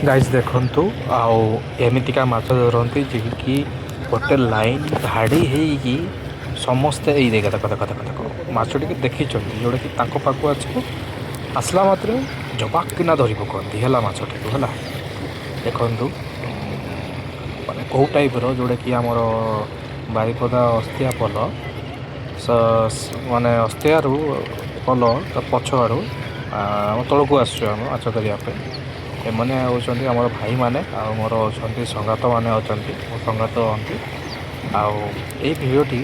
Guys देखंतु आउ एमितिका माछ धरती जेकि गोटे लाइन धाड़ी ହେଇକି ସମସ୍ତେ ଏଇ ଦେଖ ଦେଖ ଦେଖ ଦେଖ ଦେଖ ମାଛ ଟିକେ ଦେଖିଛନ୍ତି ଯୋଉଟା କି ତାଙ୍କ ପାଖକୁ ଆସିବ ଆସିଲା ମାତ୍ରେ ଜବାକ୍ କିନା ଧରି ପକନ୍ତି ହେଲା ମାଛଟିକୁ ହେଲା ଦେଖନ୍ତୁ ମାନେ କେଉଁ ଟାଇପ୍ର ଯେଉଁଟାକି ଆମର ବାରିପଦା ଅସ୍ତିଆ ପୋଲ ମାନେ ଅସ୍ତିଆରୁ ପୋଲ ତା ପଛ ଆଡ଼ୁ ଆମ ତଳକୁ ଆସୁଛୁ ଆମେ ମାଛ ଧରିବା ପାଇଁ। ଏମାନେ ହେଉଛନ୍ତି ଆମର ଭାଇମାନେ ଆଉ ମୋର ଅଛନ୍ତି ସଙ୍ଗାତମାନେ ଅଛନ୍ତି ମୋ ସଙ୍ଗାତ ହୁଅନ୍ତି। ଆଉ ଏଇ ଭିଡ଼ିଓଟି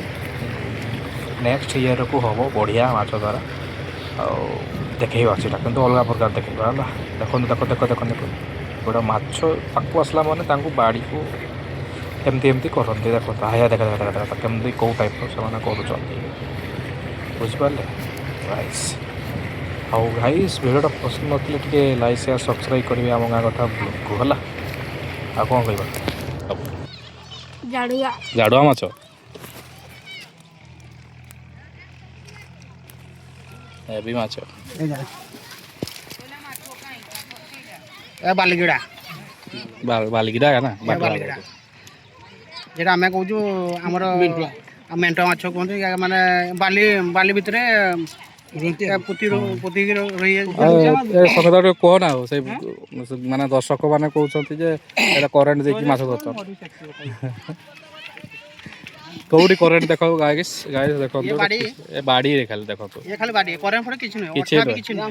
ନେକ୍ସଟ ଇୟରକୁ ହେବ ବଢ଼ିଆ ମାଛ ଧରା ଆଉ ଦେଖେଇବା ସେଇଟା କିନ୍ତୁ ଅଲଗା ପ୍ରକାର ଦେଖେଇବା ହେଲା। ଦେଖନ୍ତୁ ଦେଖ ଦେଖ ଦେଖ ଦେଖ ଗୋଟେ ମାଛ ପାଖକୁ ଆସିଲା ମାନେ ତାଙ୍କୁ ବାଡ଼ିକୁ ଏମିତି ଏମିତି କରନ୍ତି ଦେଖନ୍ତୁ ଆୟା ଦେଖ ଦେଖ ଦେଖ ଦେଖ କେମିତି କେଉଁ ଟାଇପ୍ର ସେମାନେ କରୁଛନ୍ତି ବୁଝିପାରିଲେ ଗାଇସ୍। ଆଉ ଗାଇସ୍ ଭିଡ଼ିଓଟା ପସନ୍ଦ ନଥିଲେ ଟିକେ ଲାଇକ୍ ସେୟାର ସବସ୍କ୍ରାଇବ୍ କରିବେ ଆମ ଗାଁ କଥା ବ୍ଲଗ୍କୁ ହେଲା। ଆଉ କ'ଣ କହିବା ଜାଡୁଆ ଜାଡ଼ୁଆ ମାଛ ହେବି ମାଛ ବାଲିଗିଡ଼ା ବାଲିକିଟା ନା ବାଲିଗିଡ଼ା যেটা ଆମେ କହୁଛୁ ଆମର ମେଣ୍ଟ ମାଛ କୁହନ୍ତି ମାନେ ବାଲି ବାଲି ଭିତରେ ପୋତିକି ସକାଳ ଟିକେ କୁହ ନା ଆଉ ସେଇ ମାନେ ଦର୍ଶକ ମାନେ କହୁଛନ୍ତି ଯେ ଏଇଟା କରେଣ୍ଟ ଦେଇକି ମାଛ ଧରୁଛନ୍ତି କୋଉଠି କରେଣ୍ଟ ଦେଖ ଗାଈସ୍ ଦେଖନ୍ତୁ ଏ ବାଡ଼ିରେ ଖାଲି ଦେଖନ୍ତୁ ଖାଲି ବାଡ଼ି କରେଣ୍ଟ ଫରେ କିଛି କିଛି ନୁହେଁ ନୁହେଁ। କିଛି ନୁହେଁ।